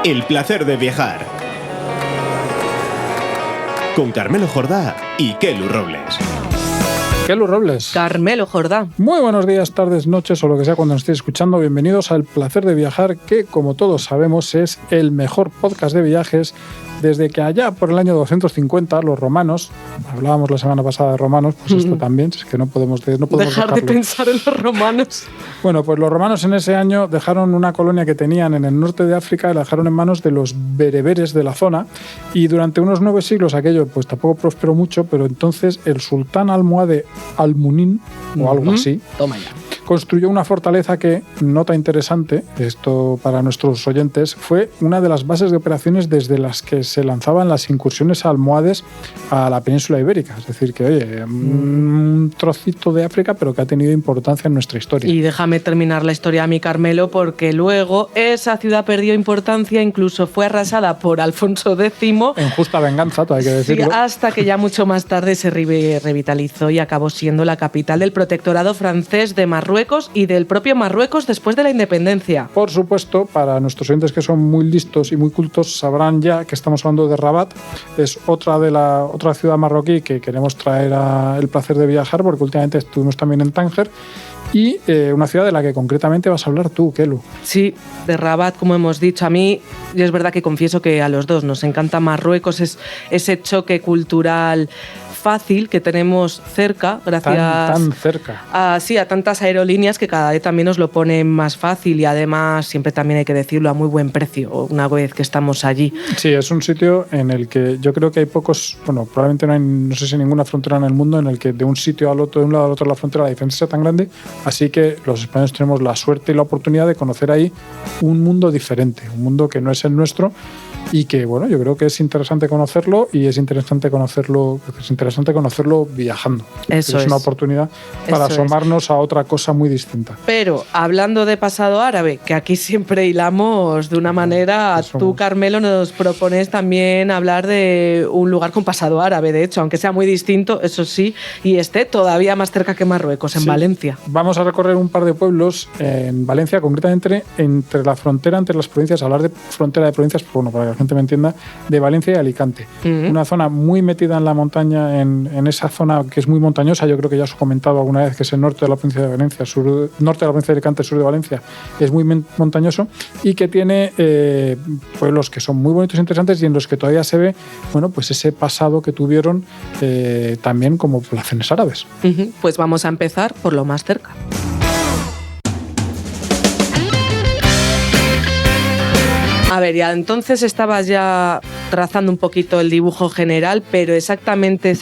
El placer de viajar. Con Carmelo Jordá y Kelu Robles. Kelu Robles. Carmelo Jordá. Muy buenos días, tardes, noches o lo que sea cuando nos estéis escuchando. Bienvenidos al Placer de Viajar, que como todos sabemos es el mejor podcast de viajes desde que allá por el año 250 los romanos, hablábamos la semana pasada de romanos, pues esto también, es que no podemos dejar dejarlo. de pensar en los romanos. Bueno, pues los romanos en ese año dejaron una colonia que tenían en el norte de África y la dejaron en manos de los bereberes de la zona, y durante unos 9 siglos aquello pues tampoco prosperó mucho, pero entonces el sultán almohade Al-Munin, o algo así, Toma ya. construyó una fortaleza que, nota interesante, esto para nuestros oyentes, fue una de las bases de operaciones desde las que se lanzaban las incursiones almohades a la península ibérica. Es decir, que, oye, un trocito de África, pero que ha tenido importancia en nuestra historia. Y déjame terminar la historia a mi Carmelo, porque luego esa ciudad perdió importancia, incluso fue arrasada por Alfonso X. En justa venganza, todo hay que decirlo. Sí, hasta que ya mucho más tarde se revitalizó y acabó siendo la capital del protectorado francés de Marruecos y del propio Marruecos después de la independencia. Por supuesto, para nuestros oyentes que son muy listos y muy cultos, sabrán ya que estamos hablando de Rabat. Es otra ciudad marroquí que queremos traer a El Placer de Viajar, porque últimamente estuvimos también en Tánger. Y una ciudad de la que concretamente vas a hablar tú, Kelu. Sí, de Rabat, como hemos dicho. A mí, y es verdad que confieso que a los dos nos encanta Marruecos, es ese choque cultural fácil que tenemos cerca, gracias tan cerca. A tantas aerolíneas que cada vez también nos lo ponen más fácil, y además, siempre también hay que decirlo, a muy buen precio una vez que estamos allí. Sí, es un sitio en el que yo creo que hay pocos, bueno, probablemente no hay, no sé si ninguna frontera en el mundo en el que de un sitio al otro, de un lado al otro de la frontera, la diferencia sea tan grande. Así que los españoles tenemos la suerte y la oportunidad de conocer ahí un mundo diferente, un mundo que no es el nuestro, y que, bueno, yo creo que es interesante conocerlo, y es interesante conocerlo viajando. Eso es una oportunidad para asomarnos a otra cosa muy distinta. Pero hablando de pasado árabe, que aquí siempre hilamos de una manera, tú, Carmelo, nos propones también hablar de un lugar con pasado árabe, de hecho, aunque sea muy distinto, eso sí, y esté todavía más cerca que Marruecos, en Valencia. Vamos a recorrer un par de pueblos en Valencia, concretamente entre la frontera, entre las provincias, hablar de frontera de provincias, bueno, para que la gente me entienda, de Valencia y Alicante. Una zona muy metida en la montaña, en esa zona que es muy montañosa. Yo creo que ya os he comentado alguna vez que es el norte de la provincia de Valencia, norte de la provincia de Alicante, sur de Valencia, es muy montañoso, y que tiene pueblos que son muy bonitos e interesantes, y en los que todavía se ve, bueno, pues ese pasado que tuvieron también como poblaciones árabes. Pues vamos a empezar por lo más cerca. A ver, ya entonces estabas ya trazando un poquito el dibujo general, pero exactamente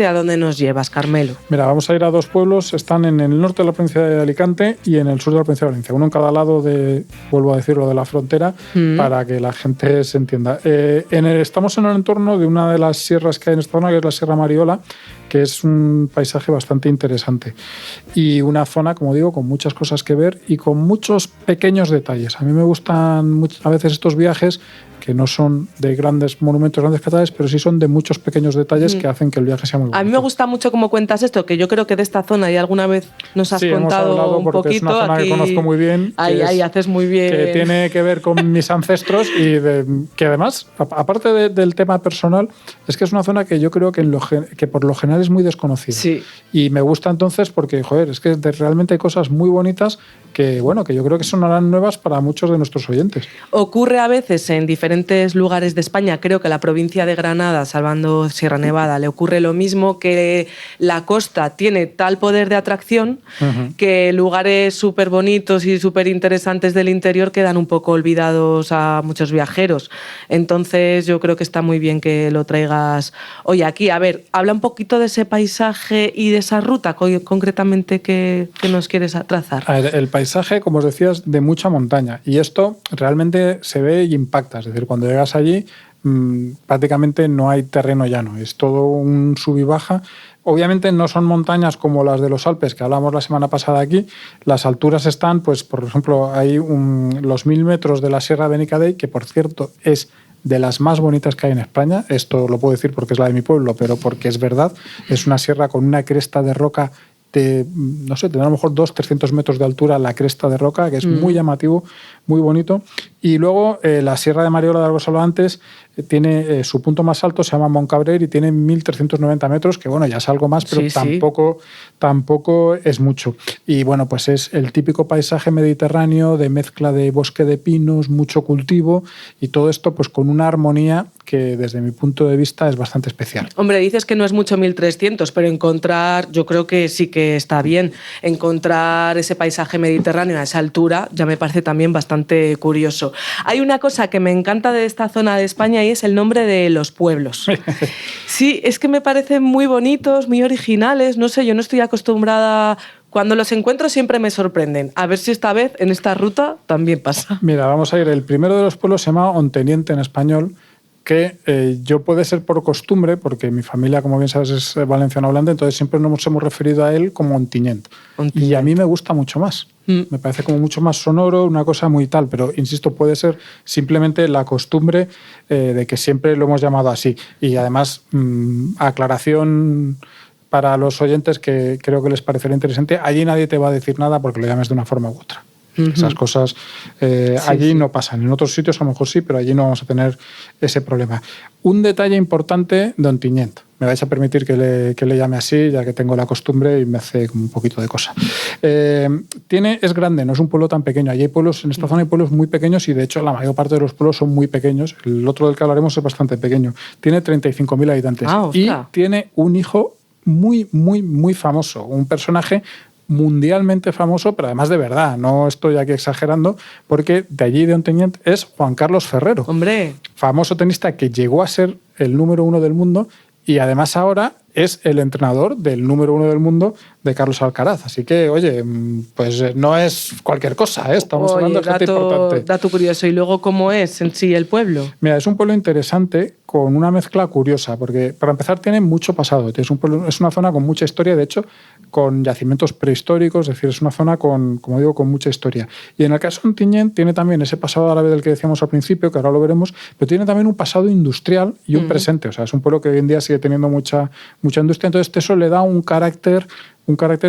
¿a dónde nos llevas, Carmelo? Mira, vamos a ir a dos pueblos. Están en el norte de la provincia de Alicante y en el sur de la provincia de Valencia, uno en cada lado vuelvo a decirlo, de la frontera, para que la gente se entienda. Estamos en el entorno de una de las sierras que hay en esta zona, que es la Sierra Mariola, que es un paisaje bastante interesante y una zona, como digo, con muchas cosas que ver y con muchos pequeños detalles. A mí me gustan a veces estos viajes que no son de grandes monumentos, grandes catedrales, pero sí son de muchos pequeños detalles que hacen que el viaje sea muy bonito. A mí me gusta mucho cómo cuentas esto, que yo creo que de esta zona ya alguna vez nos has contado un poquito. Es una zona aquí, que conozco muy bien. Ahí haces muy bien. Que tiene que ver con mis ancestros y que además, aparte del tema personal, es que es una zona que yo creo que por lo general es muy desconocida. Sí. Y me gusta entonces porque, joder, es que realmente hay cosas muy bonitas que, bueno, que yo creo que sonarán nuevas para muchos de nuestros oyentes. Ocurre a veces en diferentes lugares de España, creo que a la provincia de Granada, salvando Sierra Nevada, le ocurre lo mismo, que la costa tiene tal poder de atracción que lugares súper bonitos y súper interesantes del interior quedan un poco olvidados a muchos viajeros. Entonces yo creo que está muy bien que lo traigas hoy aquí. A ver, habla un poquito de ese paisaje y de esa ruta concretamente que nos quieres trazar. A ver, el paisaje, como os decía, es de mucha montaña, y esto realmente se ve y impacta. Es decir, cuando llegas allí prácticamente no hay terreno llano, es todo un sub y baja. Obviamente no son montañas como las de los Alpes que hablamos la semana pasada aquí. Las alturas están, pues por ejemplo, hay los 1000 metros de la Sierra de Benicadei, que por cierto es de las más bonitas que hay en España. Esto lo puedo decir porque es la de mi pueblo, pero porque es verdad. Es una sierra con una cresta de roca de, no sé, tendrá a lo mejor 200-300 metros de altura la cresta de roca, que es muy llamativo, muy bonito. Y luego la Sierra de Mariola de Algo Salado antes tiene su punto más alto, se llama Montcabrer y tiene 1.390 metros, que bueno, ya es algo más, pero tampoco es mucho. Y bueno, pues es el típico paisaje mediterráneo de mezcla de bosque de pinos, mucho cultivo y todo esto pues con una armonía que desde mi punto de vista es bastante especial. Hombre, dices que no es mucho 1.300, pero encontrar, yo creo que sí que está bien, encontrar ese paisaje mediterráneo a esa altura ya me parece también bastante curioso. Hay una cosa que me encanta de esta zona de España y es el nombre de los pueblos. Sí, es que me parecen muy bonitos, muy originales, no sé, yo no estoy acostumbrada. Cuando los encuentro siempre me sorprenden. A ver si esta vez en esta ruta también pasa. Mira, vamos a ir. El primero de los pueblos se llama Onteniente en español, que yo puede ser por costumbre, porque mi familia, como bien sabes, es valenciano hablante, entonces siempre nos hemos referido a él como Ontinyent. Y a mí me gusta mucho más. Me parece como mucho más sonoro, una cosa muy tal, pero insisto, puede ser simplemente la costumbre de que siempre lo hemos llamado así. Y además, aclaración para los oyentes que creo que les parecerá interesante, allí nadie te va a decir nada porque lo llames de una forma u otra. Esas cosas allí no pasan. En otros sitios a lo mejor sí, pero allí no vamos a tener ese problema. Un detalle importante de Ontinyent. Me vais a permitir que le llame así, ya que tengo la costumbre y me hace como un poquito de cosa. Es grande, no es un pueblo tan pequeño. Allí hay pueblos, en esta zona hay pueblos muy pequeños y de hecho la mayor parte de los pueblos son muy pequeños. El otro del que hablaremos es bastante pequeño. Tiene 35.000 habitantes y tiene un hijo muy, muy, muy famoso. Un personaje mundialmente famoso, pero además de verdad, no estoy aquí exagerando, porque de allí de Ontinyent es Juan Carlos Ferrero. ¡Hombre! Famoso tenista que llegó a ser el número 1 del mundo y además ahora es el entrenador del número 1 del mundo de Carlos Alcaraz. Así que, oye, pues no es cualquier cosa, ¿eh? Estamos hablando de gente importante. Dato curioso. ¿Y luego cómo es en sí el pueblo? Mira, es un pueblo interesante con una mezcla curiosa, porque para empezar tiene mucho pasado. Es una zona con mucha historia, de hecho, con yacimientos prehistóricos, es decir, es una zona con, como digo, con mucha historia. Y en el caso de Ontinyent tiene también ese pasado árabe del que decíamos al principio, que ahora lo veremos, pero tiene también un pasado industrial y un presente. O sea, es un pueblo que hoy en día sigue teniendo mucha industria, entonces eso le da un carácter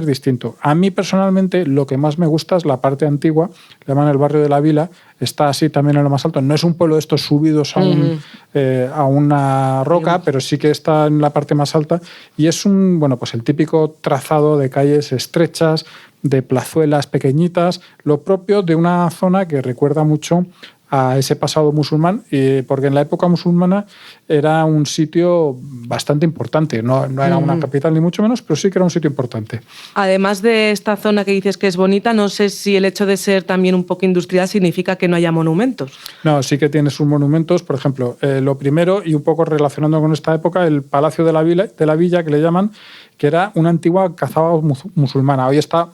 distinto. A mí personalmente lo que más me gusta es la parte antigua, le llaman el barrio de la Vila, está así también en lo más alto. No es un pueblo de estos subidos a una roca, pero sí que está en la parte más alta y es pues el típico trazado de calles estrechas, de plazuelas pequeñitas, lo propio de una zona que recuerda mucho a ese pasado musulmán, porque en la época musulmana era un sitio bastante importante. No era una capital ni mucho menos, pero sí que era un sitio importante. Además de esta zona que dices que es bonita, no sé si el hecho de ser también un poco industrial significa que no haya monumentos. No, sí que tiene sus monumentos. Por ejemplo, lo primero, y un poco relacionando con esta época, el Palacio de la Villa, que le llaman, que era una antigua cazaba musulmana. Hoy está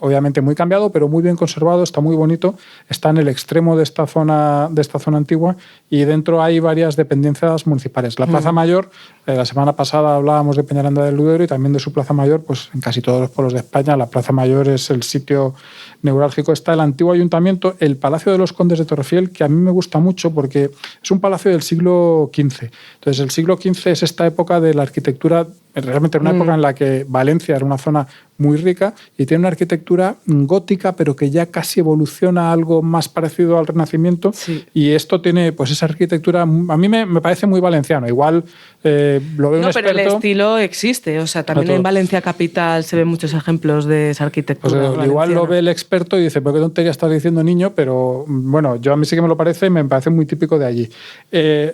obviamente muy cambiado, pero muy bien conservado, está muy bonito, está en el extremo de esta zona antigua y dentro hay varias dependencias municipales. La Plaza Mayor, la semana pasada hablábamos de Peñaranda del Duero y también de su Plaza Mayor, pues en casi todos los pueblos de España la Plaza Mayor es el sitio neurálgico. Está el antiguo ayuntamiento, el Palacio de los Condes de Torrefiel, que a mí me gusta mucho porque es un palacio del siglo XV. Entonces el siglo XV es esta época de la arquitectura, realmente era una época en la que Valencia era una zona muy rica y tiene una arquitectura gótica, pero que ya casi evoluciona a algo más parecido al Renacimiento. Sí. Y esto tiene, pues esa arquitectura, a mí me parece muy valenciano. Igual lo ve un experto. Pero el estilo existe, o sea, también en Valencia capital se ven muchos ejemplos de esa arquitectura. Pues igual lo ve el experto y dice, ¿pero qué tontería estás diciendo, niño? Pero bueno, a mí sí que me lo parece y me parece muy típico de allí.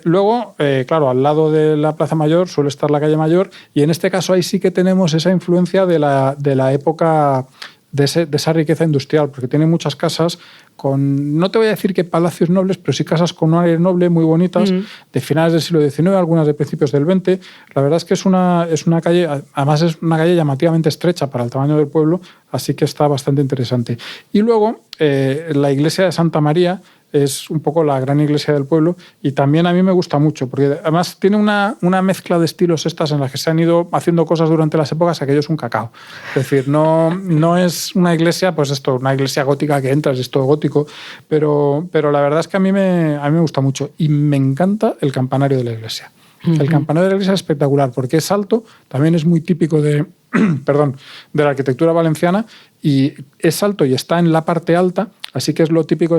Luego, claro, al lado de la Plaza Mayor suele estar la Calle Mayor y en este caso ahí sí que tenemos esa influencia de la época de esa riqueza industrial, porque tiene muchas casas con, no te voy a decir que palacios nobles, pero sí casas con un aire noble muy bonitas, de finales del siglo XIX, algunas de principios del XX. La verdad es que es una calle, además es una calle llamativamente estrecha para el tamaño del pueblo, así que está bastante interesante. Y luego la iglesia de Santa María es un poco la gran iglesia del pueblo y también a mí me gusta mucho porque además tiene una mezcla de estilos estas en las que se han ido haciendo cosas durante las épocas, aquello es un cacao. Es decir, no es una iglesia, pues esto, una iglesia gótica que entras, es todo gótico, pero la verdad es que a mí me gusta mucho y me encanta el campanario de la iglesia. El campanario de la iglesia es espectacular porque es alto, también es muy típico de la arquitectura valenciana y es alto y está en la parte alta, así que es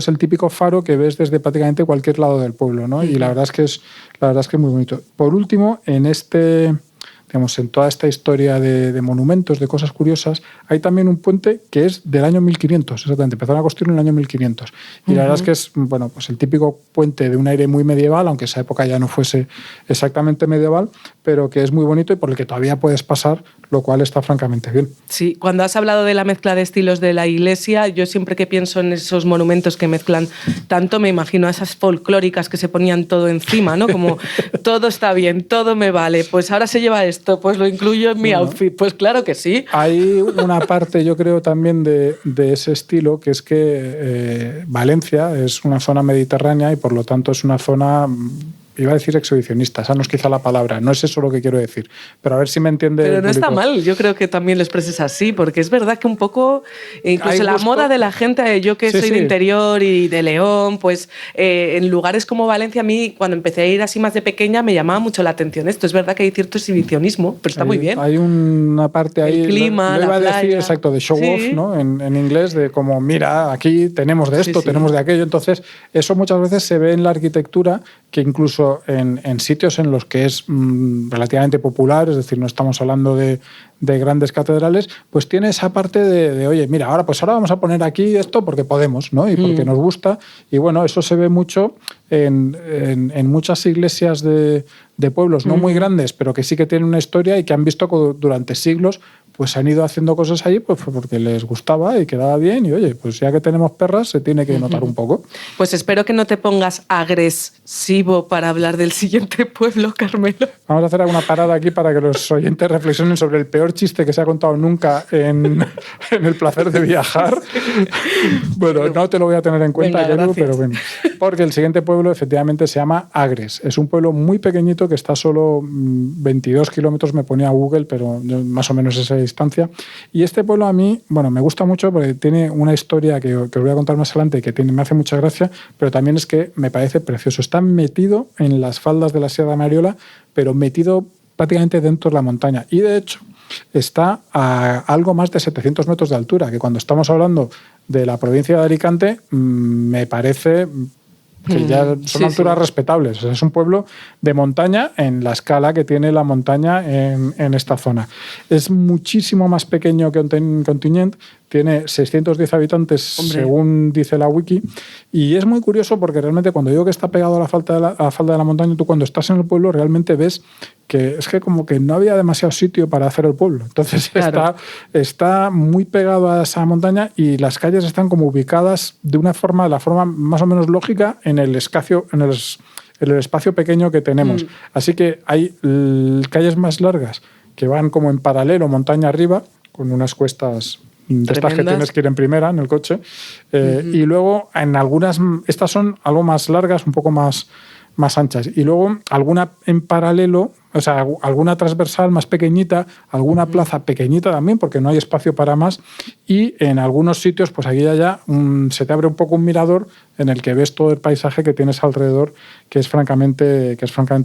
el típico faro que ves desde prácticamente cualquier lado del pueblo, ¿no? Y la verdad es que es muy bonito. Por último, digamos, en toda esta historia de monumentos, de cosas curiosas, hay también un puente que es del año 1500, exactamente, empezaron a construir en el año 1500. Y la verdad es que es, bueno, pues el típico puente de un aire muy medieval, aunque esa época ya no fuese exactamente medieval, pero que es muy bonito y por el que todavía puedes pasar, lo cual está francamente bien. Sí, cuando has hablado de la mezcla de estilos de la iglesia, yo siempre que pienso en esos monumentos que mezclan tanto, me imagino a esas folclóricas que se ponían todo encima, ¿no? Como todo está bien, todo me vale, pues ahora se lleva esto, pues lo incluyo en mi outfit. Pues claro que sí. Hay una parte, yo creo, también de ese estilo, que es que Valencia es una zona mediterránea y por lo tanto es una zona, iba a decir exhibicionista, esa no es quizá la palabra, no es eso lo que quiero decir, pero a ver si me entiende. Pero no está mal, yo creo que también lo expreses así, porque es verdad que un poco, incluso la moda de la gente, yo que soy de interior y de León, pues en lugares como Valencia, a mí cuando empecé a ir así más de pequeña me llamaba mucho la atención esto. Es verdad que hay cierto exhibicionismo, pero está muy bien. Hay una parte ahí, el clima, lo iba la a decir, exacto, de show off, ¿no? En inglés, de como, mira, aquí tenemos de esto, tenemos de aquello. Entonces, eso muchas veces se ve en la arquitectura, que incluso en sitios en los que es relativamente popular, es decir, no estamos hablando de grandes catedrales, pues tiene esa parte de oye, mira, ahora vamos a poner aquí esto porque podemos, ¿no? Y porque nos gusta. Y bueno, eso se ve mucho en muchas iglesias de pueblos no muy grandes, pero que sí que tienen una historia y que han visto que durante siglos pues han ido haciendo cosas allí pues porque les gustaba y quedaba bien y oye, pues ya que tenemos perras se tiene que notar un poco. Pues espero que no te pongas agresivo para hablar del siguiente pueblo, Carmelo. Vamos a hacer alguna parada aquí para que los oyentes reflexionen sobre el peor chiste que se ha contado nunca en El placer de viajar. Bueno, no te lo voy a tener en cuenta, Venga, pero bueno. Porque el siguiente pueblo efectivamente se llama Agres. Es un pueblo muy pequeñito que está solo 22 kilómetros, me ponía Google, pero más o menos esa distancia. Y este pueblo a mí, bueno, me gusta mucho porque tiene una historia que os voy a contar más adelante que me hace mucha gracia, pero también es que me parece precioso. Está metido en las faldas de la Sierra de Mariola, pero metido prácticamente dentro de la montaña. Y de hecho está a algo más de 700 metros de altura, que cuando estamos hablando de la provincia de Alicante, me parece que ya son alturas respetables. O sea, es un pueblo de montaña en la escala que tiene la montaña en esta zona. Es muchísimo más pequeño que Ontinyent, tiene 610 habitantes, según dice la wiki, y es muy curioso porque realmente cuando digo que está pegado a la falda de la montaña, tú cuando estás en el pueblo realmente ves que es que como que no había demasiado sitio para hacer el pueblo. Entonces claro, está muy pegado a esa montaña y las calles están como ubicadas de la forma más o menos lógica en el espacio pequeño que tenemos. Así que hay calles más largas que van como en paralelo, montaña arriba, con unas cuestas de estas que tienes que ir en primera en el coche. Y luego en algunas, estas son algo más largas, un poco más anchas. Y luego alguna en paralelo, o sea, alguna transversal más pequeñita, alguna plaza pequeñita también, porque no hay espacio para más. Y en algunos sitios, pues aquí y allá, se te abre un poco un mirador en el que ves todo el paisaje que tienes alrededor, que es francamente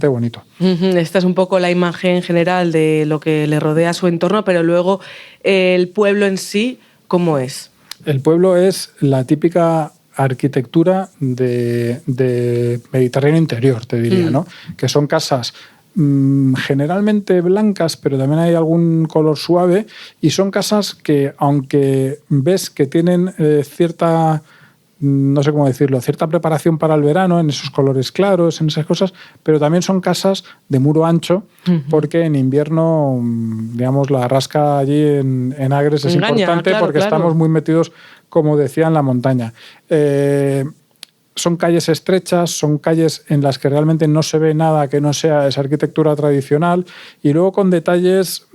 bonito. Esta es un poco la imagen general de lo que le rodea a su entorno, pero luego el pueblo en sí, ¿cómo es? El pueblo es la típica arquitectura de Mediterráneo interior, te diría, ¿no? Que son casas generalmente blancas, pero también hay algún color suave, y son casas que, aunque ves que tienen cierta, no sé cómo decirlo, cierta preparación para el verano, en esos colores claros, en esas cosas, pero también son casas de muro ancho, porque en invierno, digamos, la rasca allí en Agres es importante, claro, porque estamos muy metidos, como decía, en la montaña. Son calles estrechas, son calles en las que realmente no se ve nada que no sea esa arquitectura tradicional, y luego con detalles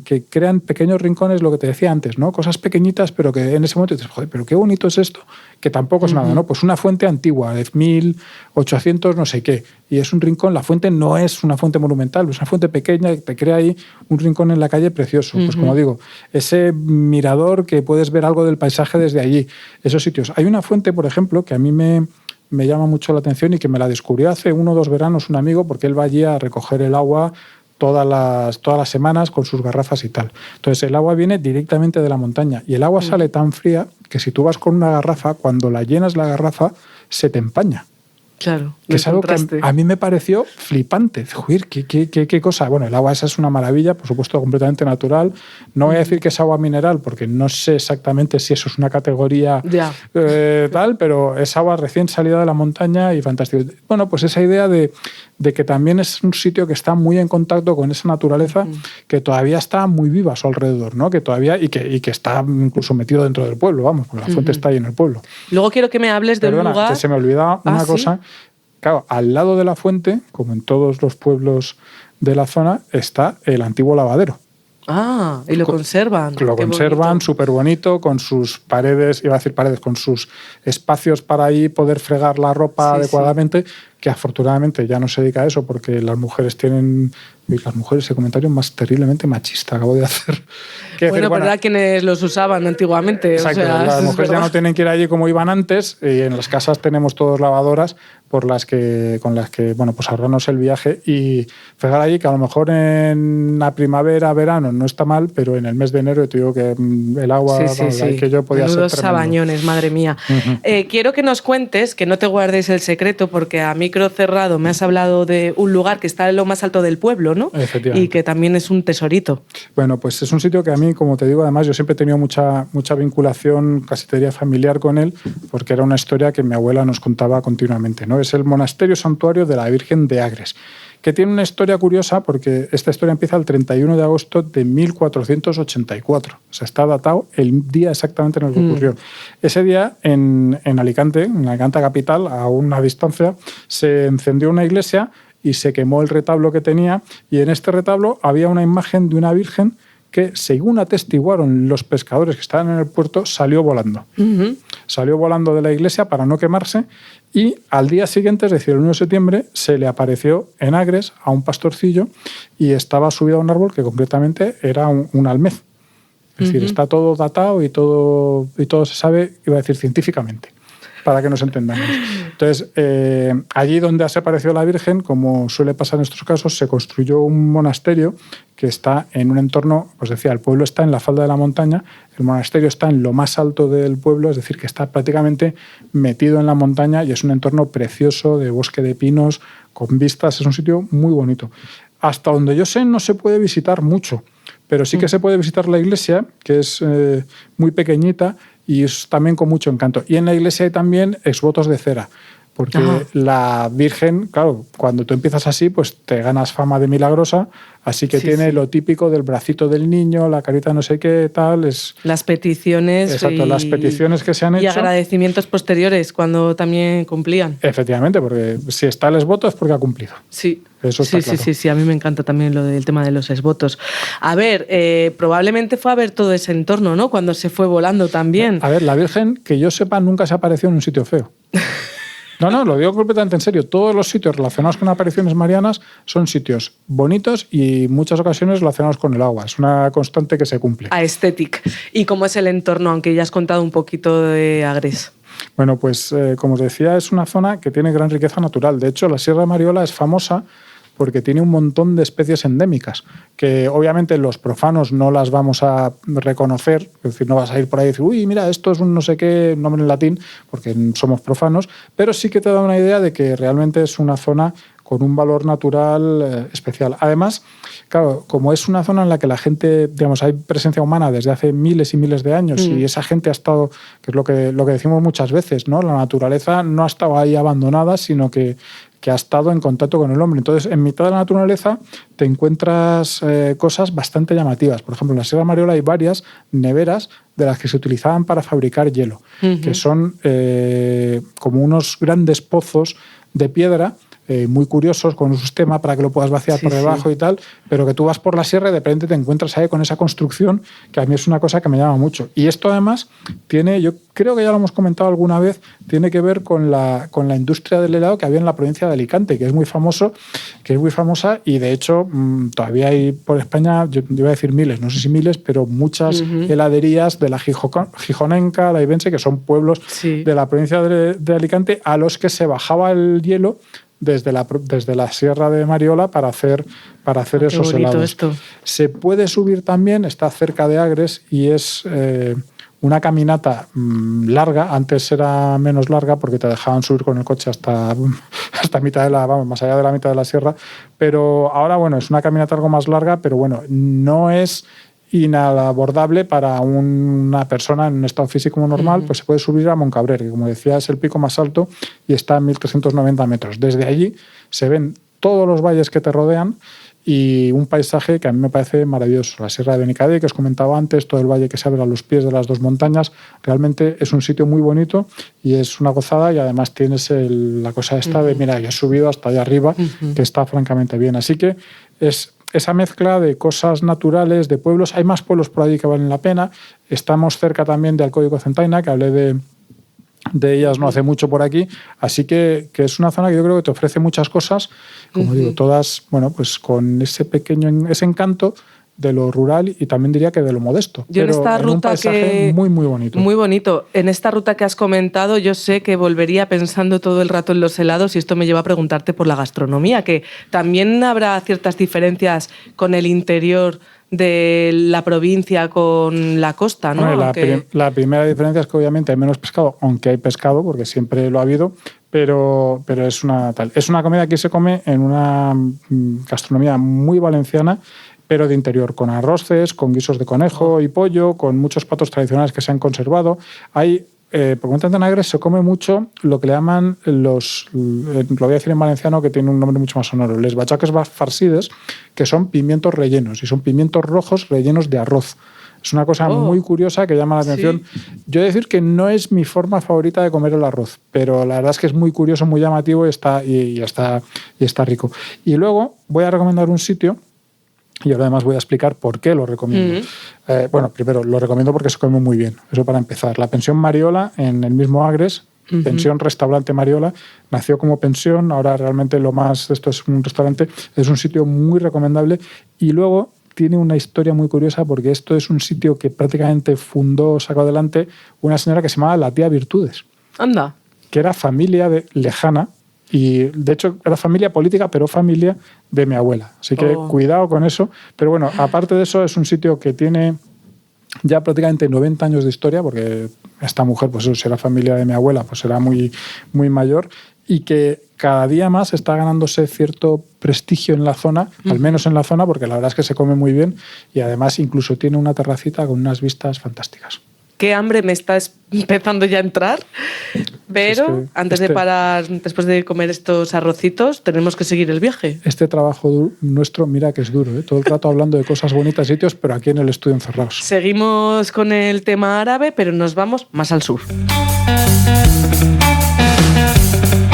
que crean pequeños rincones, lo que te decía antes, ¿no? Cosas pequeñitas, pero que en ese momento dices, joder, pero qué bonito es esto, que tampoco es nada, ¿no? Pues una fuente antigua de 1800 no sé qué, y es un rincón, la fuente no es una fuente monumental, es una fuente pequeña que te crea ahí un rincón en la calle precioso. Pues como digo, ese mirador que puedes ver algo del paisaje desde allí, esos sitios. Hay una fuente, por ejemplo, que a mí me llama mucho la atención y que me la descubrió hace 1 o 2 veranos un amigo, porque él va allí a recoger el agua todas las semanas con sus garrafas y tal. Entonces el agua viene directamente de la montaña y el agua sale tan fría que si tú vas con una garrafa, cuando la llenas la garrafa, se te empaña. Claro, que es algo que a mí me pareció flipante. Joder, ¿qué cosa? Bueno, el agua esa es una maravilla, por supuesto, completamente natural. No voy a decir que es agua mineral, porque no sé exactamente si eso es una categoría tal, pero es agua recién salida de la montaña y fantástico. Bueno, pues esa idea de que también es un sitio que está muy en contacto con esa naturaleza que todavía está muy viva a su alrededor, ¿no? Que todavía y que está incluso metido dentro del pueblo, vamos, porque la fuente está ahí en el pueblo. Luego quiero que me hables del lugar... que se me olvidaba una cosa. Claro, al lado de la fuente, como en todos los pueblos de la zona, está el antiguo lavadero. Ah, y lo conservan. Lo conservan súper bonito, con sus paredes, iba a decir paredes, con sus espacios para ahí poder fregar la ropa adecuadamente, que afortunadamente ya no se dedica a eso porque las mujeres tienen... Las mujeres, ese comentario más terriblemente machista acabo de hacer. Bueno, ¿verdad? Quienes los usaban antiguamente. Exacto, o sea, las mujeres ya no tienen que ir allí como iban antes y en las casas tenemos todos lavadoras con las que bueno, pues ahorrarnos el viaje y fregar allí, que a lo mejor en la primavera, verano no está mal, pero en el mes de enero te digo que el agua que yo podía menudos ser tremendo. sabañones, madre mía. Quiero que nos cuentes, que no te guardes el secreto, porque a micro cerrado me has hablado de un lugar que está en lo más alto del pueblo, ¿no? Y que también es un tesorito. Bueno, pues es un sitio que a mí, como te digo, además yo siempre he tenido mucha vinculación, casi te diría familiar con él, porque era una historia que mi abuela nos contaba continuamente, ¿no? Es el monasterio santuario de la Virgen de Agres, que tiene una historia curiosa porque esta historia empieza el 31 de agosto de 1484. O sea, está datado el día exactamente en el que ocurrió. Ese día en Alicante capital, a una distancia, se encendió una iglesia y se quemó el retablo que tenía, y en este retablo había una imagen de una virgen que, según atestiguaron los pescadores que estaban en el puerto, salió volando. Salió volando de la iglesia para no quemarse y al día siguiente, es decir, el 1 de septiembre, se le apareció en Agres a un pastorcillo y estaba subido a un árbol que concretamente era un almez. Es decir, está todo datado y todo se sabe, iba a decir científicamente, para que nos entendamos. Entonces, allí donde se apareció la Virgen, como suele pasar en estos casos, se construyó un monasterio que está en un entorno, pues decía, el pueblo está en la falda de la montaña, el monasterio está en lo más alto del pueblo, es decir, que está prácticamente metido en la montaña y es un entorno precioso de bosque de pinos, con vistas, es un sitio muy bonito. Hasta donde yo sé no se puede visitar mucho, pero sí que se puede visitar la iglesia, que es muy pequeñita, y es también con mucho encanto. Y en la iglesia hay también exvotos de cera, porque la Virgen, claro, cuando tú empiezas así, pues te ganas fama de milagrosa, así que tiene lo típico del bracito del niño, la carita no sé qué, tal. Las peticiones. Exacto, las peticiones que se han hecho. Y agradecimientos posteriores, cuando también cumplían. Efectivamente, porque si está el exvoto es porque ha cumplido. Sí. Eso está claro. Sí, a mí me encanta también lo del tema de los exvotos. A ver, probablemente fue a ver todo ese entorno, ¿no? Cuando se fue volando también. A ver, la Virgen, que yo sepa, nunca se apareció en un sitio feo. No, lo digo completamente en serio. Todos los sitios relacionados con apariciones marianas son sitios bonitos y muchas ocasiones relacionados con el agua. Es una constante que se cumple. Aesthetic. ¿Y cómo es el entorno, aunque ya has contado un poquito de Agres? Bueno, pues como os decía, es una zona que tiene gran riqueza natural. De hecho, la Sierra de Mariola es famosa porque tiene un montón de especies endémicas, que obviamente los profanos no las vamos a reconocer, es decir, no vas a ir por ahí y decir, uy, mira, esto es un no sé qué nombre en latín, porque somos profanos, pero sí que te da una idea de que realmente es una zona con un valor natural especial. Además, claro, como es una zona en la que la gente, digamos, hay presencia humana desde hace miles y miles de años y esa gente ha estado, que es lo que decimos muchas veces, ¿no? La naturaleza no ha estado ahí abandonada, sino que ha estado en contacto con el hombre. Entonces, en mitad de la naturaleza te encuentras cosas bastante llamativas. Por ejemplo, en la Sierra de Mariola hay varias neveras de las que se utilizaban para fabricar hielo, que son como unos grandes pozos de piedra muy curiosos, con un sistema para que lo puedas vaciar por debajo y tal, pero que tú vas por la sierra y de repente te encuentras ahí con esa construcción que a mí es una cosa que me llama mucho. Y esto además tiene, yo creo que ya lo hemos comentado alguna vez, tiene que ver con la industria del helado que había en la provincia de Alicante, que es muy famosa y de hecho todavía hay por España, yo iba a decir miles, no sé si miles, pero muchas heladerías de la Gijonenca, la Ibense, que son pueblos de la provincia de Alicante a los que se bajaba el hielo desde la Sierra de Mariola para hacer esos helados. Esto. Se puede subir también, está cerca de Agres y es una caminata larga. Antes era menos larga porque te dejaban subir con el coche hasta más allá de la mitad de la sierra, pero ahora, bueno, es una caminata algo más larga, pero bueno, no es inabordable para una persona en un estado físico normal. Pues se puede subir a Montcabrera, que como decía es el pico más alto y está en 1.390 metros. Desde allí se ven todos los valles que te rodean y un paisaje que a mí me parece maravilloso. La Sierra de Benicadé, que os comentaba antes, todo el valle que se abre a los pies de las dos montañas, realmente es un sitio muy bonito y es una gozada, y además tienes la cosa esta de, mira, yo he subido hasta allá arriba, que está francamente bien. Así que es esa mezcla de cosas naturales, de pueblos. Hay más pueblos por allí que valen la pena. Estamos cerca también de Alcódigo Centaina, que hablé de ellas no hace mucho por aquí, así que es una zona que yo creo que te ofrece muchas cosas, como digo, todas, bueno, pues con ese encanto de lo rural y también diría que de lo modesto. Yo pero en esta ruta un paisaje muy, muy bonito. Muy bonito. En esta ruta que has comentado, yo sé que volvería pensando todo el rato en los helados, y esto me lleva a preguntarte por la gastronomía, que también habrá ciertas diferencias con el interior de la provincia con la costa, ¿no? Bueno, la primera diferencia es que obviamente hay menos pescado, aunque hay pescado, porque siempre lo ha habido, pero es una comida que se come en una gastronomía muy valenciana, pero de interior, con arroces, con guisos de conejo y pollo, con muchos platos tradicionales que se han conservado. Por cuenta de Agres se come mucho lo que le llaman lo voy a decir en valenciano, que tiene un nombre mucho más sonoro, les bachaques farcides, que son pimientos rellenos, y son pimientos rojos rellenos de arroz. Es una cosa muy curiosa que llama la atención. Sí. Yo he de decir que no es mi forma favorita de comer el arroz, pero la verdad es que es muy curioso, muy llamativo y está rico. Y luego voy a recomendar un sitio, y ahora además voy a explicar por qué lo recomiendo. Bueno, primero, lo recomiendo porque se come muy bien, eso para empezar. La pensión Mariola, en el mismo Agres, pensión restaurante Mariola, nació como pensión, ahora realmente esto es un restaurante, es un sitio muy recomendable, y luego tiene una historia muy curiosa porque esto es un sitio que prácticamente sacó adelante una señora que se llamaba la tía Virtudes. Anda. Que era familia lejana, y de hecho era familia política, pero familia de mi abuela. Así que cuidado con eso. Pero bueno, aparte de eso, es un sitio que tiene ya prácticamente 90 años de historia, porque esta mujer, pues eso, si era familia de mi abuela, pues era muy, muy mayor, y que cada día más está ganándose cierto prestigio en la zona, al menos en la zona, porque la verdad es que se come muy bien, y además incluso tiene una terracita con unas vistas fantásticas. Qué hambre me está empezando ya a entrar, pero antes de parar, después de comer estos arrocitos, tenemos que seguir el viaje. Este trabajo nuestro, mira que es duro, ¿eh? Todo el rato hablando de cosas bonitas, sitios, pero aquí en el estudio encerrados. Seguimos con el tema árabe, pero nos vamos más al sur.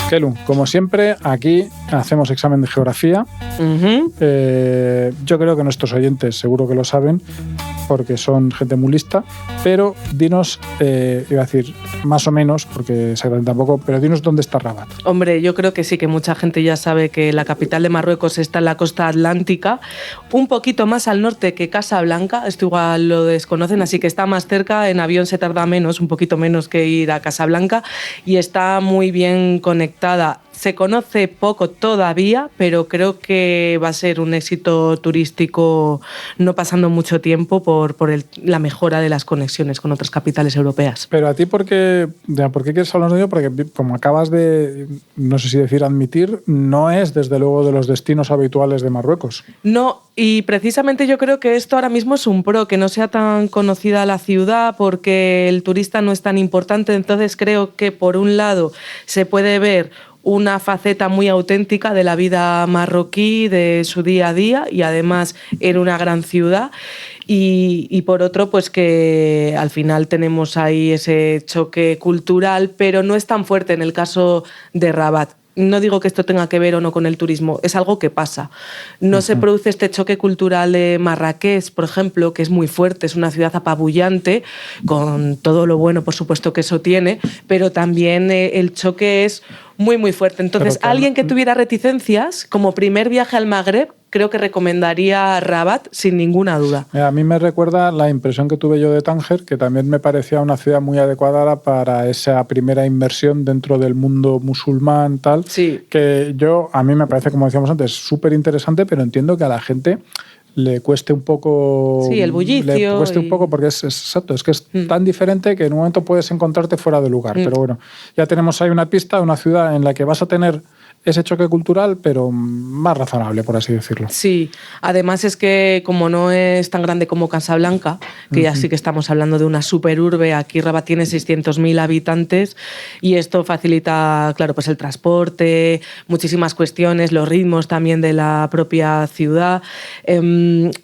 Kelu, como siempre, aquí hacemos examen de geografía. Yo creo que nuestros oyentes seguro que lo saben, porque son gente muy lista, pero dinos, iba a decir más o menos, porque exactamente tampoco, pero dinos dónde está Rabat. Hombre, yo creo que sí, que mucha gente ya sabe que la capital de Marruecos está en la costa atlántica, un poquito más al norte que Casablanca, esto igual lo desconocen, así que está más cerca, en avión se tarda menos, un poquito menos que ir a Casablanca, y está muy bien conectada. Se conoce poco todavía, pero creo que va a ser un éxito turístico no pasando mucho tiempo por la mejora de las conexiones con otras capitales europeas. Pero a ti, ¿por qué quieres hablar de ello? Porque como acabas de, no sé si decir admitir, no es desde luego de los destinos habituales de Marruecos. No, y precisamente yo creo que esto ahora mismo es un pro, que no sea tan conocida la ciudad porque el turista no es tan importante, entonces creo que por un lado se puede ver una faceta muy auténtica de la vida marroquí, de su día a día, y además en una gran ciudad. Y por otro, pues que al final tenemos ahí ese choque cultural, pero no es tan fuerte en el caso de Rabat. No digo que esto tenga que ver o no con el turismo, es algo que pasa. No se produce este choque cultural de Marrakech, por ejemplo, que es muy fuerte, es una ciudad apabullante, con todo lo bueno, por supuesto, que eso tiene, pero también el choque es muy, muy fuerte. Entonces, alguien que tuviera reticencias, como primer viaje al Magreb, creo que recomendaría Rabat sin ninguna duda. A mí me recuerda la impresión que tuve yo de Tánger, que también me parecía una ciudad muy adecuada para esa primera inmersión dentro del mundo musulmán, tal. Sí. Que a mí me parece, como decíamos antes, súper interesante, pero entiendo que a la gente le cueste un poco. Sí, el bullicio. Le cueste un poco porque es exacto, es que es tan diferente que en un momento puedes encontrarte fuera de lugar. Pero bueno, ya tenemos ahí una pista, una ciudad en la que vas a tener ese choque cultural, pero más razonable, por así decirlo. Sí, además es que como no es tan grande como Casablanca, que ya sí que estamos hablando de una superurbe, aquí Rabat tiene 600.000 habitantes y esto facilita, claro, pues el transporte, muchísimas cuestiones, los ritmos también de la propia ciudad.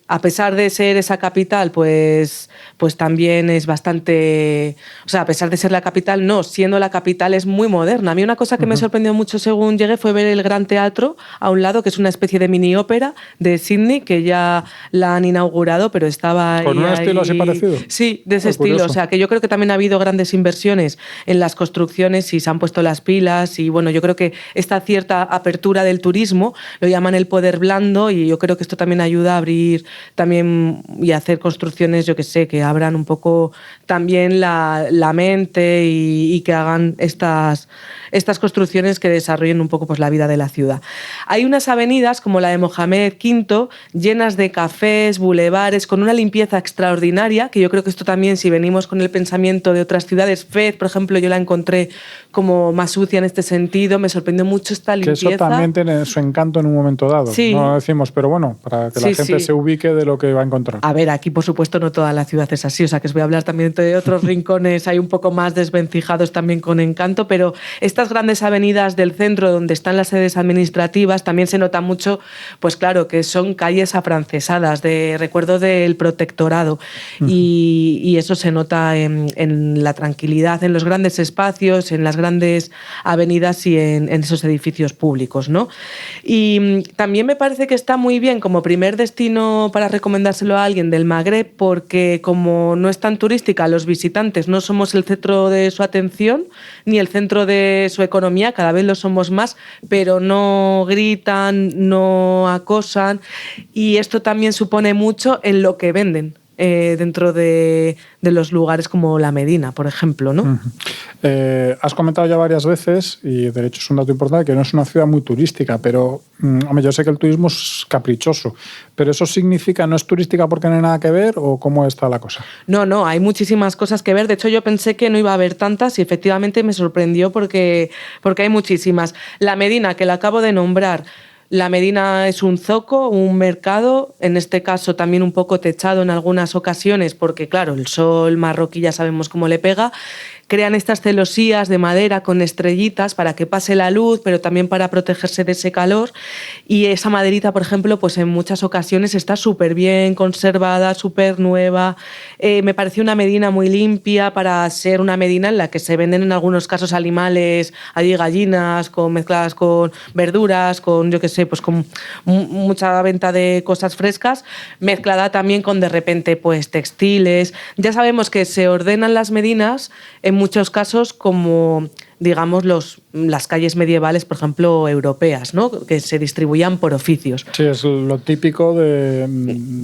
A pesar de ser esa capital, pues también es bastante... O sea, a pesar de ser la capital, no, siendo la capital es muy moderna. A mí una cosa que me sorprendió mucho según llegué fue ver el Gran Teatro a un lado, que es una especie de mini ópera de Sydney, que ya la han inaugurado, pero estaba ¿Con un estilo así parecido? Sí, de ese estilo. Curioso. O sea, que yo creo que también ha habido grandes inversiones en las construcciones y se han puesto las pilas y bueno, yo creo que esta cierta apertura del turismo lo llaman el poder blando y yo creo que esto también ayuda a abrir también y a hacer construcciones, yo que sé, que abran un poco también la mente y que hagan estas construcciones que desarrollen un poco pues la vida de la ciudad. Hay unas avenidas como la de Mohamed V llenas de cafés, bulevares, con una limpieza extraordinaria, que yo creo que esto también, si venimos con el pensamiento de otras ciudades, Fez, por ejemplo, yo la encontré como más sucia en este sentido, me sorprendió mucho esta limpieza. Que eso también tiene su encanto en un momento dado. Sí. No lo decimos, pero bueno, para que la gente se ubique de lo que va a encontrar. A ver, aquí por supuesto no toda la ciudad es así, o sea que os voy a hablar también de otros rincones, hay un poco más desvencijados también con encanto, pero estas grandes avenidas del centro donde están las sedes administrativas también se nota mucho, pues claro, que son calles afrancesadas, de recuerdo del protectorado, y eso se nota en la tranquilidad, en los grandes espacios, en las grandes avenidas y en esos edificios públicos, ¿no? Y también me parece que está muy bien como primer destino para recomendárselo a alguien del Magreb, porque como no es tan turística, los visitantes no somos el centro de su atención ni el centro de su economía, cada vez lo somos más, pero no gritan, no acosan, y esto también supone mucho en lo que venden dentro de los lugares como la Medina, por ejemplo, ¿no? Has comentado ya varias veces, y de hecho es un dato importante, que no es una ciudad muy turística, pero hombre, yo sé que el turismo es caprichoso, pero ¿eso significa no es turística porque no hay nada que ver o cómo está la cosa? No, hay muchísimas cosas que ver. De hecho, yo pensé que no iba a haber tantas y efectivamente me sorprendió porque hay muchísimas. La Medina, que la acabo de nombrar, la Medina es un zoco, un mercado, en este caso también un poco techado en algunas ocasiones, porque claro, el sol marroquí ya sabemos cómo le pega. Crean estas celosías de madera con estrellitas para que pase la luz, pero también para protegerse de ese calor. Y esa maderita, por ejemplo, pues en muchas ocasiones está súper bien conservada, súper nueva. Me pareció una Medina muy limpia para ser una Medina en la que se venden en algunos casos animales, allí gallinas mezcladas con verduras, con yo qué sé, pues con mucha venta de cosas frescas, mezclada también con de repente pues textiles. Ya sabemos que se ordenan las medinas en muchos casos como, digamos, las calles medievales, por ejemplo, europeas, ¿no? Que se distribuían por oficios. Sí, es lo típico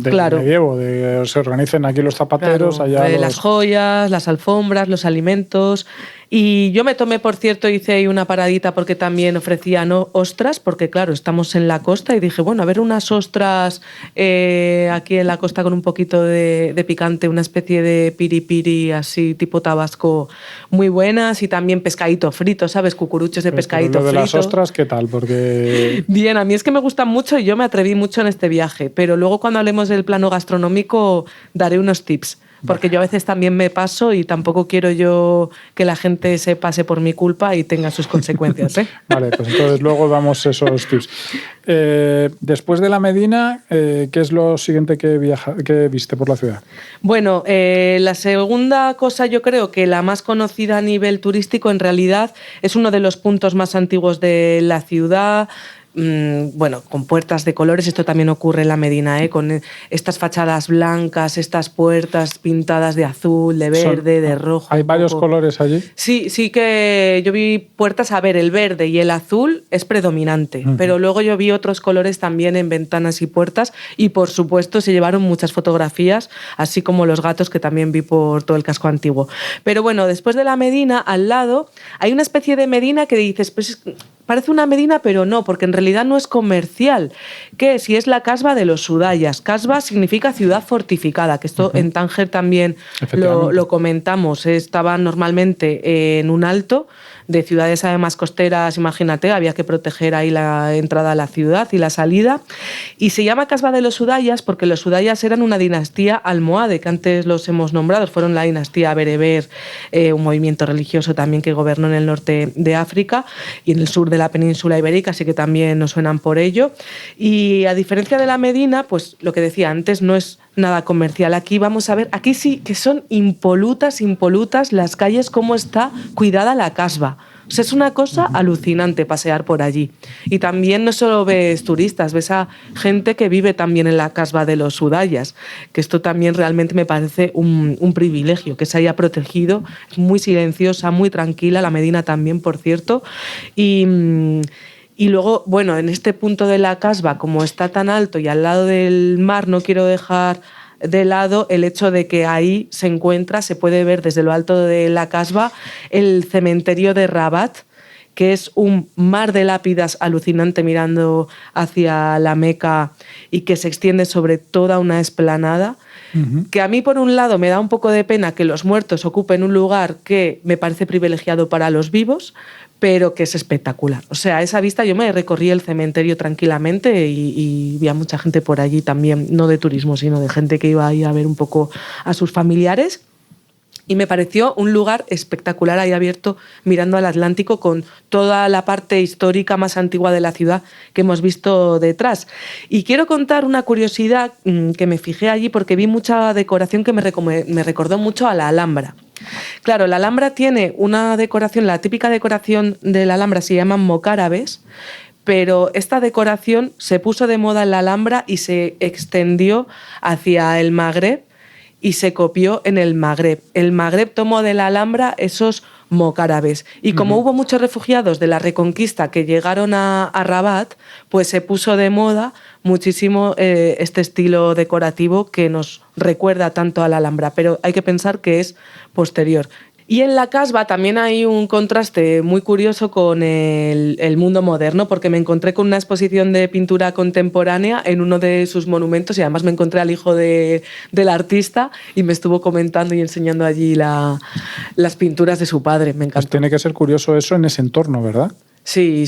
claro. medievo, de se organicen aquí los zapateros, claro, allá las joyas, las alfombras, los alimentos. Y yo me tomé, por cierto, hice ahí una paradita porque también ofrecían ostras, porque claro, estamos en la costa y dije, bueno, a ver unas ostras aquí en la costa con un poquito de picante, una especie de piripiri así tipo tabasco muy buenas, y también pescadito frito, ¿sabes? Cucuruchos de pescadito frito. Lo de las ostras, ¿qué tal? Porque... Bien, a mí es que me gustan mucho y yo me atreví mucho en este viaje, pero luego cuando hablemos del plano gastronómico daré unos tips. Porque yo a veces también me paso y tampoco quiero yo que la gente se pase por mi culpa y tenga sus consecuencias, ¿eh? Vale, pues entonces luego damos esos tips. Después de la Medina, ¿qué es lo siguiente que viste por la ciudad? Bueno, la segunda cosa, yo creo que la más conocida a nivel turístico en realidad es uno de los puntos más antiguos de la ciudad. bueno, con puertas de colores. Esto también ocurre en la Medina, con estas fachadas blancas, estas puertas pintadas de azul, de verde, de rojo. ¿Hay varios colores allí? Sí, sí que yo vi puertas, a ver, el verde y el azul es predominante, pero luego yo vi otros colores también en ventanas y puertas, y por supuesto se llevaron muchas fotografías, así como los gatos que también vi por todo el casco antiguo. Pero bueno, después de la Medina, al lado, hay una especie de Medina que dices, pues parece una Medina, pero no, porque en realidad no es comercial. ¿Qué es? Y es la Casba de los Sudayas. Casba significa ciudad fortificada, que esto en Tánger también lo comentamos. Estaba normalmente en un alto de ciudades además costeras, imagínate, había que proteger ahí la entrada a la ciudad y la salida. Y se llama Casba de los Sudayas porque los Sudayas eran una dinastía almohade, que antes los hemos nombrado, fueron la dinastía bereber, un movimiento religioso también que gobernó en el norte de África y en el sur de la península ibérica, así que también nos suenan por ello. Y a diferencia de la Medina, pues lo que decía antes, no es nada comercial. Aquí vamos a ver, aquí sí que son impolutas las calles, cómo está cuidada la Casba. O sea, es una cosa alucinante pasear por allí. Y también no solo ves turistas, ves a gente que vive también en la Casba de los Sudayas, que esto también realmente me parece un privilegio, que se haya protegido. Es muy silenciosa, muy tranquila, la Medina también, por cierto. Y luego, bueno, en este punto de la Casba, como está tan alto y al lado del mar, no quiero dejar de lado el hecho de que ahí se puede ver desde lo alto de la Casba el cementerio de Rabat, que es un mar de lápidas alucinante mirando hacia la Meca y que se extiende sobre toda una explanada. Que a mí, por un lado, me da un poco de pena que los muertos ocupen un lugar que me parece privilegiado para los vivos, pero que es espectacular. O sea, a esa vista yo me recorrí el cementerio tranquilamente y vi a mucha gente por allí también, no de turismo, sino de gente que iba ahí a ver un poco a sus familiares. Y me pareció un lugar espectacular ahí abierto, mirando al Atlántico, con toda la parte histórica más antigua de la ciudad que hemos visto detrás. Y quiero contar una curiosidad que me fijé allí porque vi mucha decoración que me recordó mucho a la Alhambra. Claro, la Alhambra tiene una decoración, la típica decoración de la Alhambra se llaman mocárabes, pero esta decoración se puso de moda en la Alhambra y se extendió hacia el Magreb y se copió en el Magreb. El Magreb tomó de la Alhambra esos mocárabes. Y como hubo muchos refugiados de la Reconquista que llegaron a Rabat, pues se puso de moda muchísimo este estilo decorativo que nos recuerda tanto a la Alhambra, pero hay que pensar que es posterior. Y en la Casba también hay un contraste muy curioso con el mundo moderno, porque me encontré con una exposición de pintura contemporánea en uno de sus monumentos y además me encontré al hijo del artista y me estuvo comentando y enseñando allí las pinturas de su padre. Me encantó. Pues tiene que ser curioso eso en ese entorno, ¿verdad? Sí,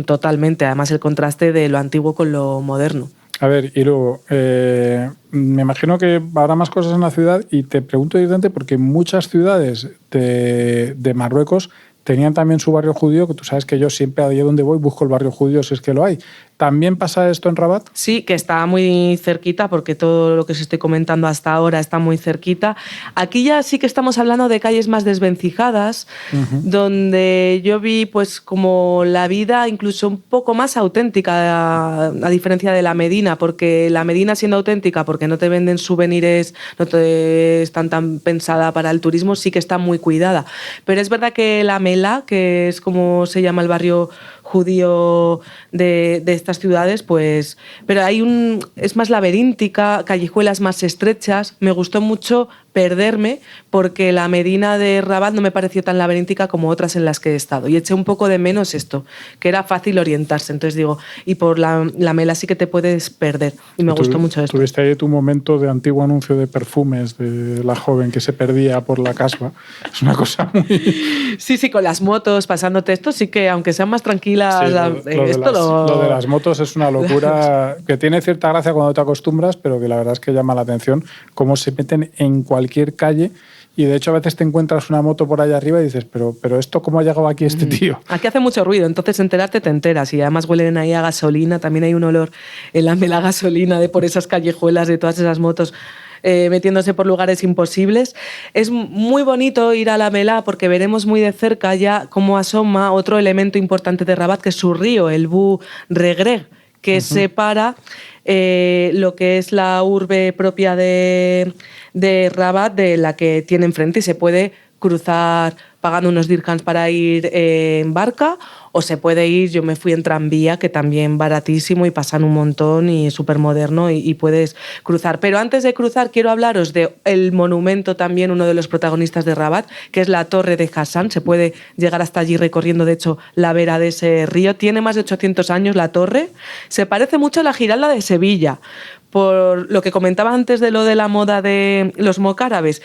totalmente. Además el contraste de lo antiguo con lo moderno. A ver, y luego, me imagino que habrá más cosas en la ciudad y te pregunto directamente porque muchas ciudades de Marruecos tenían también su barrio judío, que tú sabes que yo siempre allí donde voy busco el barrio judío si es que lo hay. ¿También pasa esto en Rabat? Sí, que está muy cerquita, porque todo lo que os estoy comentando hasta ahora está muy cerquita. Aquí ya sí que estamos hablando de calles más desvencijadas, donde yo vi pues como la vida incluso un poco más auténtica, a diferencia de la Medina, porque la Medina siendo auténtica, porque no te venden souvenirs, no te están tan pensada para el turismo, sí que está muy cuidada. Pero es verdad que la Mela, que es como se llama el barrio judío de estas ciudades, pues, pero es más laberíntica, callejuelas más estrechas. Me gustó mucho perderme porque la Medina de Rabat no me pareció tan laberíntica como otras en las que he estado y eché un poco de menos esto, que era fácil orientarse. Entonces digo, y por la Mela sí que te puedes perder y me gustó mucho esto. Tuviste ahí tu momento de antiguo anuncio de perfumes de la joven que se perdía por la Casba. Es una cosa muy... Sí, con las motos pasándote esto, sí que aunque sean más tranquilas... Sí, lo de las motos es una locura que tiene cierta gracia cuando te acostumbras, pero que la verdad es que llama la atención cómo se meten en cualquier calle. Y de hecho a veces te encuentras una moto por allá arriba y dices, pero esto ¿cómo ha llegado aquí este tío? Aquí hace mucho ruido, entonces enterarte te enteras y además huelen ahí a gasolina, también hay un olor en la gasolina de por esas callejuelas de todas esas motos. metiéndose por lugares imposibles. Es muy bonito ir a la Melá porque veremos muy de cerca ya cómo asoma otro elemento importante de Rabat, que es su río, el Bu Regreg, que separa lo que es la urbe propia de Rabat de la que tiene enfrente, y se puede cruzar pagando unos dirhams para ir en barca, o se puede ir, yo me fui en tranvía, que también baratísimo y pasan un montón y súper moderno y puedes cruzar. Pero antes de cruzar quiero hablaros del monumento también, uno de los protagonistas de Rabat, que es la Torre de Hassan. Se puede llegar hasta allí recorriendo, de hecho, la vera de ese río. Tiene más de 800 años la torre. Se parece mucho a la Giralda de Sevilla. Por lo que comentaba antes de lo de la moda de los mocárabes,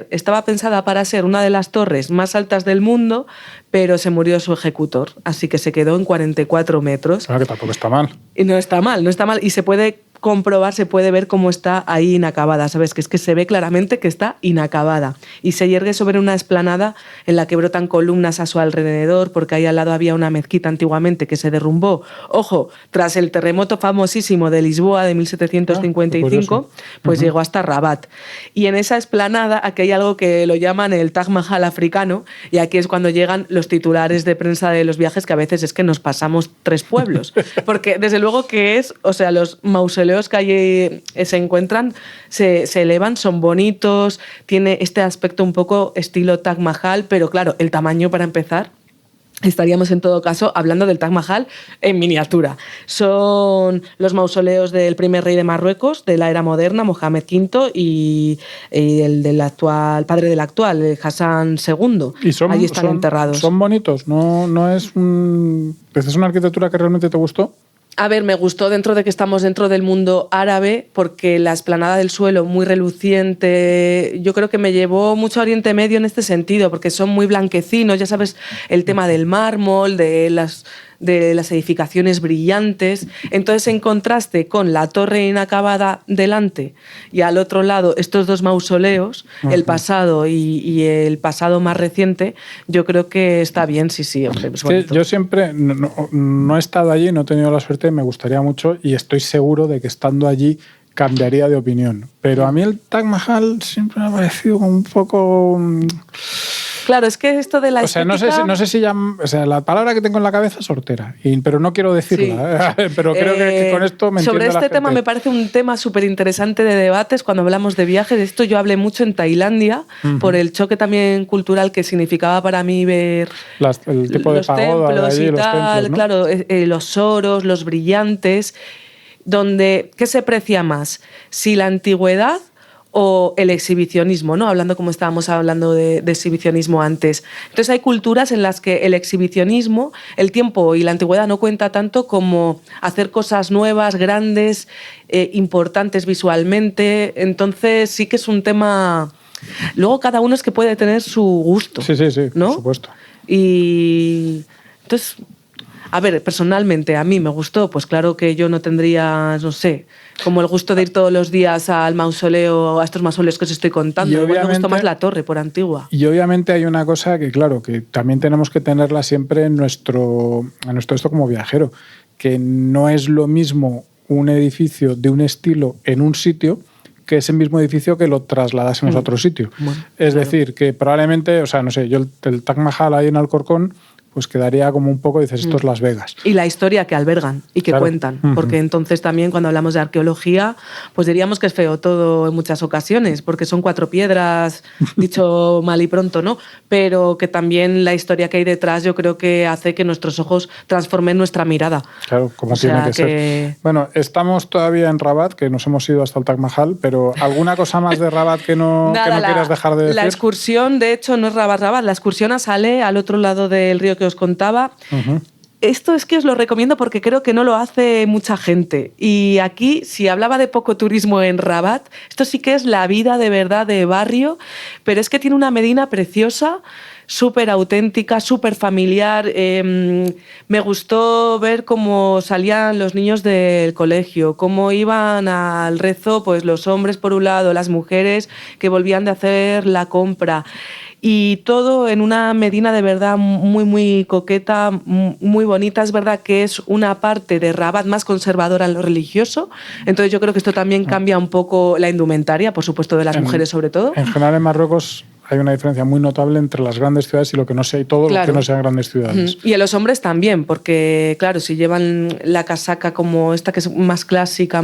estaba pensada para ser una de las torres más altas del mundo, pero se murió su ejecutor, así que se quedó en 44 metros. Claro, que tampoco está mal. Y no está mal, y se puede comprobar, se puede ver cómo está ahí inacabada, ¿sabes? Que es que se ve claramente que está inacabada. Y se yergue sobre una explanada en la que brotan columnas a su alrededor, porque ahí al lado había una mezquita antiguamente que se derrumbó. Ojo, tras el terremoto famosísimo de Lisboa de 1755, pues llegó hasta Rabat. Y en esa explanada aquí hay algo que lo llaman el Taj Mahal africano, y aquí es cuando llegan los titulares de prensa de los viajes, que a veces es que nos pasamos 3 pueblos. Porque desde luego que los mausoleos que allí se encuentran se elevan, son bonitos, tiene este aspecto un poco estilo Taj Mahal, pero claro, el tamaño, para empezar, estaríamos en todo caso hablando del Taj Mahal en miniatura. Son los mausoleos del primer rey de Marruecos de la era moderna, Mohamed V, y el del actual, padre del actual, Hassan II. Allí están enterrados. Son bonitos, no es una arquitectura que realmente te gustó. A ver, me gustó dentro de que estamos dentro del mundo árabe, porque la explanada del suelo muy reluciente, yo creo que me llevó mucho a Oriente Medio en este sentido, porque son muy blanquecinos, ya sabes, el tema del mármol, de las edificaciones brillantes. Entonces, en contraste con la torre inacabada delante y al otro lado estos 2 mausoleos, el pasado y el pasado más reciente, yo creo que está bien, sí. Hombre, es que yo siempre no he estado allí, no he tenido la suerte, me gustaría mucho, y estoy seguro de que estando allí cambiaría de opinión. Pero a mí el Taj Mahal siempre me ha parecido un poco... Claro, es que esto de la estética... no sé si ya... O sea, la palabra que tengo en la cabeza es hortera, pero no quiero decirla. Sí. Pero creo que con esto me entiende sobre este la gente. tema me parece un tema súper interesante de debates cuando hablamos de viajes. De esto yo hablé mucho en Tailandia, por el choque también cultural que significaba para mí ver el tipo de los pagoda templos de allí, y los tal. templos, ¿no? Claro, los oros, los brillantes, donde ¿qué se precia más? Si la antigüedad o el exhibicionismo, ¿no? Hablando como estábamos hablando de exhibicionismo antes. Entonces hay culturas en las que el exhibicionismo, el tiempo y la antigüedad no cuenta tanto como hacer cosas nuevas, grandes, importantes visualmente. Entonces sí que es un tema... Luego cada uno es que puede tener su gusto. Sí, ¿no? Por supuesto. Y entonces... A ver, personalmente, a mí me gustó, pues claro que yo no tendría, no sé, como el gusto de ir todos los días al mausoleo, a estos mausoleos que os estoy contando. Igual me gustó más la torre, por antigua. Y obviamente hay una cosa que, claro, que también tenemos que tenerla siempre en nuestro esto como viajero, que no es lo mismo un edificio de un estilo en un sitio que ese mismo edificio que lo trasladásemos a otro sitio. Bueno, es decir, que probablemente, o sea, no sé, yo el Taj Mahal ahí en Alcorcón, pues quedaría como un poco, dices, esto es Las Vegas. Y la historia que albergan y que cuentan. Porque entonces también cuando hablamos de arqueología, pues diríamos que es feo todo en muchas ocasiones, porque son 4 piedras, dicho mal y pronto, ¿no? Pero que también la historia que hay detrás yo creo que hace que nuestros ojos transformen nuestra mirada. Claro, como tiene que ser. Bueno, estamos todavía en Rabat, que nos hemos ido hasta el Taj Mahal, pero ¿alguna cosa más de Rabat que no quieras dejar de decir? La excursión, de hecho, no es Rabat, la excursión a Salé, al otro lado del río que os contaba. Esto es que os lo recomiendo porque creo que no lo hace mucha gente. Y aquí, si hablaba de poco turismo en Rabat, esto sí que es la vida de verdad de barrio, pero es que tiene una Medina preciosa, súper auténtica, súper familiar. Me gustó ver cómo salían los niños del colegio, cómo iban al rezo, pues los hombres por un lado, las mujeres que volvían de hacer la compra. y todo en una medina de verdad muy, muy coqueta, muy bonita. Es verdad que es una parte de Rabat más conservadora en lo religioso, entonces yo creo que esto también cambia un poco la indumentaria, por supuesto, de las mujeres sobre todo. En general en Marruecos hay una diferencia muy notable entre las grandes ciudades y lo que no sea, y todo lo que no sean grandes ciudades. Y en los hombres también, porque claro, si llevan la casaca como esta que es más clásica,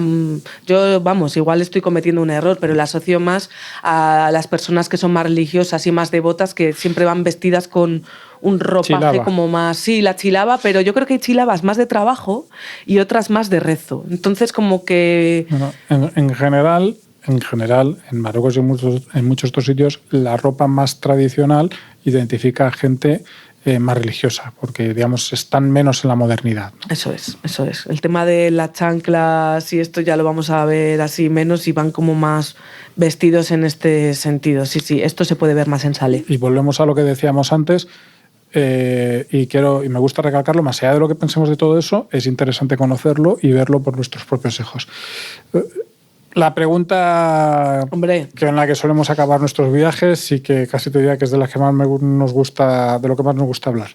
yo, vamos, igual estoy cometiendo un error, pero la asocio más a las personas que son más religiosas y más devotas, que siempre van vestidas con un ropaje chilaba. Como más, sí, la chilaba, pero yo creo que hay chilabas más de trabajo y otras más de rezo. Entonces como que... Bueno, en general, en Marruecos y en muchos otros sitios, la ropa más tradicional identifica a gente más religiosa, porque, digamos, están menos en la modernidad, ¿no? Eso es. El tema de las chanclas y esto ya lo vamos a ver así menos y van como más vestidos en este sentido. Sí, esto se puede ver más en Salé. Y volvemos a lo que decíamos antes, y me gusta recalcarlo, más allá de lo que pensemos de todo eso, es interesante conocerlo y verlo por nuestros propios ojos. La pregunta en la que solemos acabar nuestros viajes, y que casi te diría que es de las que más nos gusta, de lo que más nos gusta hablar.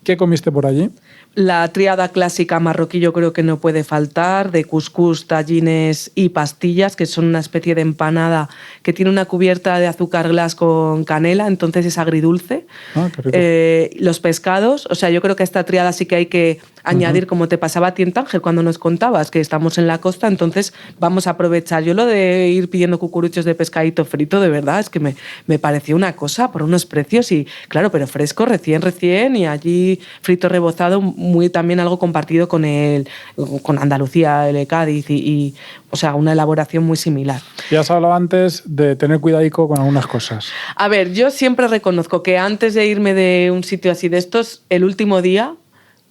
¿Qué comiste por allí? La tríada clásica marroquí yo creo que no puede faltar, de cuscús, tallines y pastillas, que son una especie de empanada que tiene una cubierta de azúcar glass con canela, entonces es agridulce. Qué rico. Los pescados, o sea, yo creo que a esta tríada sí que hay que añadir, como te pasaba a ti en Tánger cuando nos contabas que estamos en la costa, entonces vamos a aprovechar. Yo lo de ir pidiendo cucuruchos de pescadito frito, de verdad, es que me pareció una cosa por unos precios y, claro, pero fresco, recién, y allí frito rebozado, muy también algo compartido con Andalucía, el Cádiz, y o sea, una elaboración muy similar. Ya has hablado antes de tener cuidadico con algunas cosas. A ver, yo siempre reconozco que antes de irme de un sitio así de estos, el último día,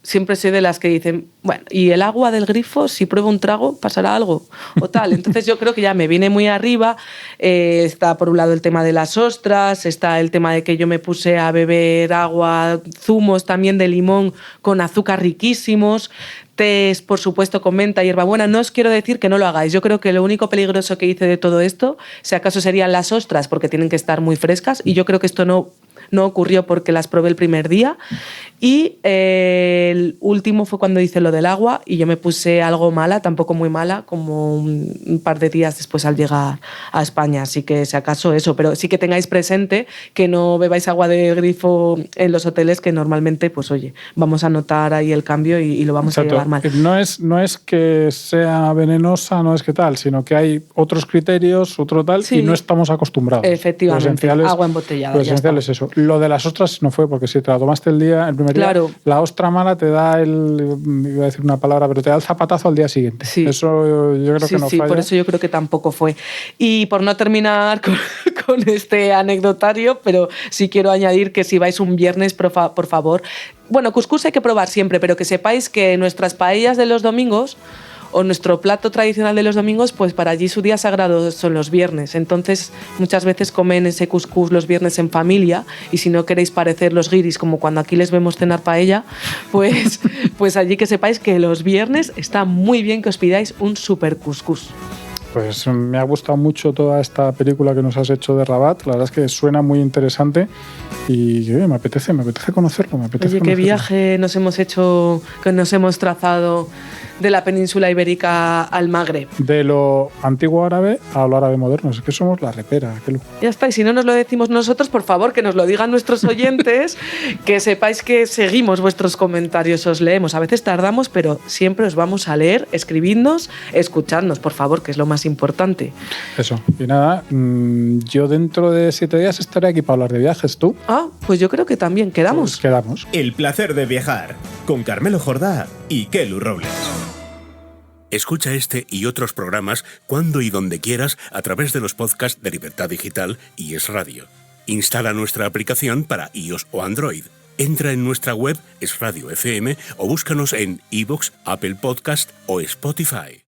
siempre soy de las que dicen, bueno, ¿y el agua del grifo, si pruebo un trago, pasará algo? O tal. Entonces yo creo que ya me viene muy arriba. Está por un lado el tema de las ostras, está el tema de que yo me puse a beber agua, zumos también de limón con azúcar riquísimos, tés, por supuesto, con menta, hierbabuena. No os quiero decir que no lo hagáis. Yo creo que lo único peligroso que hice de todo esto, si acaso, serían las ostras, porque tienen que estar muy frescas, y yo creo que esto no ocurrió porque las probé el primer día. Y el último fue cuando hice lo del agua y yo me puse algo mala, tampoco muy mala, como un par de días después al llegar a España. Así que si acaso eso, pero sí que tengáis presente que no bebáis agua de grifo en los hoteles, que normalmente, pues oye, vamos a notar ahí el cambio y lo vamos a llevar mal. No es que sea venenosa, no es que tal, sino que hay otros criterios, otro tal, sí, y no estamos acostumbrados. Efectivamente, agua embotellada. Lo esencial es eso. Lo de las ostras no fue, porque si te la tomaste el primer claro. día, la ostra mala te da iba a decir una palabra, pero te da el zapatazo al día siguiente. Sí. Eso yo creo que no falla. Por eso yo creo que tampoco fue. Y por no terminar con este anecdotario, pero sí quiero añadir que si vais un viernes, por favor, bueno, cuscús hay que probar siempre, pero que sepáis que nuestras paellas de los domingos, o nuestro plato tradicional de los domingos, pues para allí su día sagrado son los viernes. Entonces muchas veces comen ese cuscús los viernes en familia, y si no queréis parecer los guiris como cuando aquí les vemos cenar paella, pues allí que sepáis que los viernes está muy bien que os pidáis un super cuscús. Pues me ha gustado mucho toda esta película que nos has hecho de Rabat. La verdad es que suena muy interesante y me apetece conocerlo. Oye, qué viaje nos hemos hecho, que nos hemos trazado de la península ibérica al Magreb. De lo antiguo árabe a lo árabe moderno. Es que somos la repera. Ya está, y si no nos lo decimos nosotros, por favor, que nos lo digan nuestros oyentes, que sepáis que seguimos vuestros comentarios, os leemos. A veces tardamos, pero siempre os vamos a leer. Escribidnos, escuchadnos, por favor, que es lo más importante. Eso. Y nada, yo dentro de 7 días estaré aquí para hablar de viajes. ¿Tú? Pues yo creo que también. ¿Quedamos? Pues quedamos. El placer de viajar, con Carmelo Jordá y Kelu Robles. Escucha este y otros programas cuando y donde quieras a través de los podcasts de Libertad Digital y Es Radio. Instala nuestra aplicación para iOS o Android. Entra en nuestra web Es Radio FM o búscanos en iVoox, Apple Podcast o Spotify.